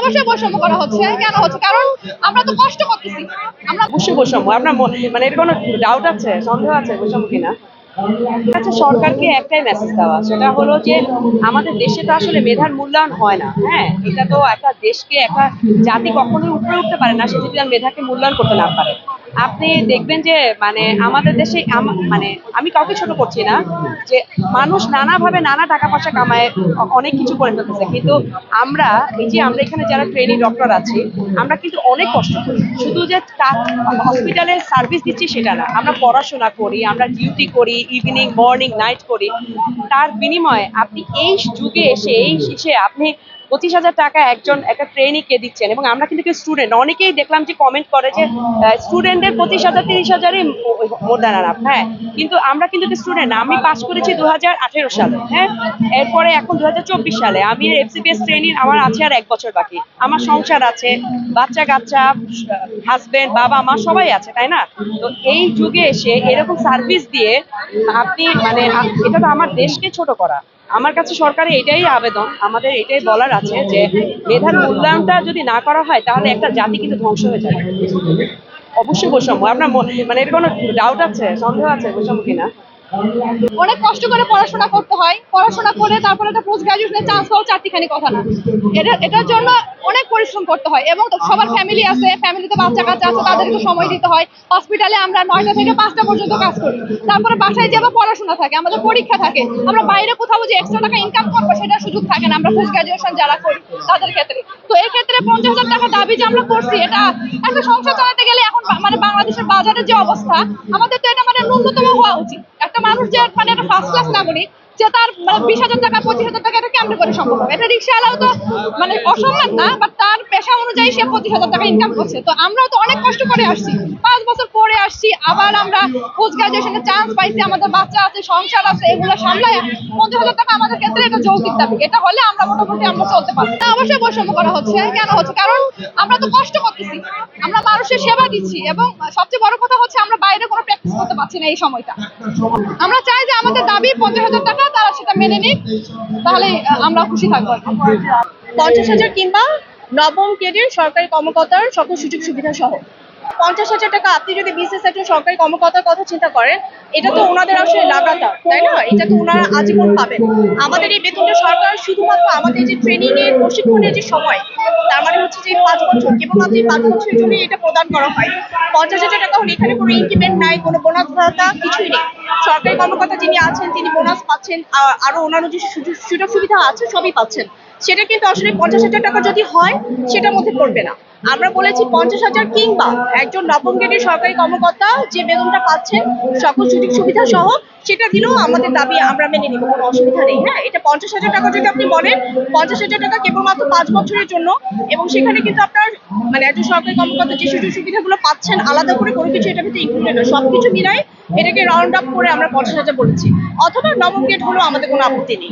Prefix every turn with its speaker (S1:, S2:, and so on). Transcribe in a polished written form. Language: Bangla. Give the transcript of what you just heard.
S1: অবশ্যই বৈষম্য করা হচ্ছে। কেন হচ্ছে? কারণ আমরা তো কষ্ট করতেছি। আমরা
S2: অবশ্যই বৈষম্য। আপনার মানে এর কোনো ডাউট আছে, সন্দেহ আছে বৈষম্য কিনা? আচ্ছা, সরকারকে একটাই মেসেজ দেওয়া, সেটা হলো যে আমাদের দেশে তো আসলে মেধার মূল্যায়ন হয় না। হ্যাঁ, এটা তো একটা দেশকে, একটা জাতি কখনোই উপরে উঠতে পারে না সে যদি তার মেধাকে মূল্যায়ন করতে না পারে। আপনি দেখবেন যে মানে আমাদের দেশে মানে আমি কাউকে ছোট করছি না, যে মানুষ নানাভাবে নানা টাকা পয়সা কামায়, অনেক কিছু করে ফেলতেছে, কিন্তু আমরা এখানে যারা ট্রেনিং ডক্টর আছি, আমরা কিন্তু অনেক কষ্ট করি। শুধু যে হসপিটালে সার্ভিস দিচ্ছি সেটা না, আমরা পড়াশোনা করি, আমরা ডিউটি করি, ইভিনিং মর্নিং নাইট করি। তার বিনিময়ে আপনি এই যুগে এসে, এই শেষে আপনি 25,000 টাকা একটা ট্রেনিংকে দিচ্ছেন, এবং আমরা কিন্তু স্টুডেন্ট, অনেকেই দেখলাম যে কমেন্ট করে যে স্টুডেন্টদের 25,000 30,000-ই মোর দ্যান এনাফ। হ্যাঁ, কিন্তু আমরা কিন্তু স্টুডেন্ট না। আমি পাস করেছি 2018 সালে। হ্যাঁ, এরপরে এখন 2024 সালে আমি এফসিপিএস ট্রেনিং, আমার আছে আর 1 বছর বাকি। আমার সংসার আছে, বাচ্চা কাচ্চা, হাজবেন্ড, বাবা মা সবাই আছে, তাই না? তো এই যুগে এসে এরকম সার্ভিস দিয়ে আপনি মানে এটা তো আমার দেশকে ছোট করা। আমার কাছে সরকারের এটাই আবেদন, আমাদের এটাই বলার আছে যে মেধার মূল্যায়নটা যদি না করা হয় তাহলে একটা জাতি কিন্তু ধ্বংস হয়ে যাবে। অবশ্যই বৈষম্য। আপনার মানে এর কোনো ডাউট আছে, সন্দেহ আছে বৈষম্য কিনা?
S1: অনেক কষ্ট করে পড়াশোনা করতে হয়। পড়াশোনা করে তারপরে একটা পোস্ট গ্রাজুয়েশনের চান্স পাওয়া চারটিখানি কথা না। এটার জন্য অনেক পরিশ্রম করতে হয়, এবং সবার ফ্যামিলি আছে, ফ্যামিলিতে বাচ্চা কাচ্চা আছে, তাদেরকে সময় দিতে হয়। হসপিটালে আমরা 9টা থেকে 5টা পর্যন্ত কাজ করি। তারপরে বাসায় যাবো, পড়াশোনা থাকে, আমাদের পরীক্ষা থাকে। আমরা বাইরে কোথাও যে এক্সট্রা টাকা ইনকাম করবো সেটার সুযোগ থাকে না আমরা পোস্ট গ্রাজুয়েশন যারা করি তাদের ক্ষেত্রে। তো এই ক্ষেত্রে 50,000 টাকা দাবি যে আমরা করছি, এটা একটা সংসার চালাতে গেলে এখন মানে বাংলাদেশের বাজারের যে অবস্থা, আমাদের তো এটা মানে ন্যূনতম হওয়া উচিত। একটা মানুষ যে মানে একটা ফার্স্ট ক্লাস নাগরিক, যে তার মানে 20,000 টাকা 25,000 টাকা এটা কেমন করে সম্ভব হবে? এটা রিক্সাওয়ালাও তো মানে অসম্মান না, বাট তার পেশা অনুযায়ী সে 25,000 টাকা ইনকাম করছে। তো আমরাও তো অনেক কষ্ট করে আসছি, 5 বছর পরে আসছি, আবার আমরা পোস্ট গ্রাজুয়েশনে চান্স পাইছি, আমাদের বাচ্চা আছে, সংসার আছে, এগুলো সামলায় 50,000 টাকা আমাদের ক্ষেত্রে এটা যৌক্তিক দাবি। এটা হলে আমরা মোটামুটি আমরা চলতে পারবো। অবশ্যই বৈষম্য করা হচ্ছে। কেন হচ্ছে? কারণ আমরা তো কষ্ট করতেছি, আমরা মানুষের সেবা দিচ্ছি, এবং সবচেয়ে বড় কথা হচ্ছে আমরা বাইরে কোনো প্র্যাকটিস করতে পারছি না এই সময়টা। আমরা চাই যে আমাদের দাবি 50,000 টাকা, তারা সেটা মেনে নিক, তাহলে আমরা খুশি থাকবো।
S3: 50,000 কিংবা নবম গ্রেডের সরকারি কর্মকর্তার সকল সুযোগ সুবিধা সহ 50,000 টাকা। আপনি যদি বিসিএস একজন সরকারি কর্মকর্তার কথা চিন্তা করেন, এটা তো ওনাদের আসলে লাগাতার, তাই না? এটা তো ওনারা আজীবন পাবেন। আমাদের এই বেতনটা সরকার শুধুমাত্র আমাদের যে ট্রেনিং এর প্রশিক্ষণের যে সময়, তার মানে হচ্ছে যে 5 বছর, কেবলমাত্র এই 5 বছরের জন্য এটা প্রদান করা হয়। 50,000 টাকা হলে এখানে কোনো ইনক্রিমেন্ট নাই, কোনো বোনাস ভাতা কিছুই নেই। সরকারি কর্মকর্তা যিনি আছেন তিনি বোনাস পাচ্ছেন, আরো অন্যান্য যে সুযোগ সুবিধা আছে সবই পাচ্ছেন। সেটা কিন্তু আসলে 50,000 টাকা যদি হয় সেটার মধ্যে পড়বে না। আমরা বলেছি 50,000 কিংবা একজন নবম গ্রেডের সরকারি কর্মকর্তা যে বেতনটা পাচ্ছেন সকল সুযোগ সুবিধা সহ, সেটা দিলেও আমাদের দাবি আমরা মেনে নিব, কোনো অসুবিধা নেই। হ্যাঁ, এটা 50,000 টাকা যদি আপনি বলেন, 50,000 টাকা কেবলমাত্র 5 বছরের জন্য, এবং সেখানে কিন্তু আপনার মানে একজন সরকারি কর্মকর্তা যে সুযোগ সুবিধাগুলো পাচ্ছেন আলাদা করে কোনো কিছু এটার ভিতরে ইনক্লুডেড না, সবকিছু মিলাই এটাকে রাউন্ড আপ করে আমরা 50,000 বলেছি। অথবা নবম গ্রেড হলেও আমাদের কোনো আপত্তি নেই।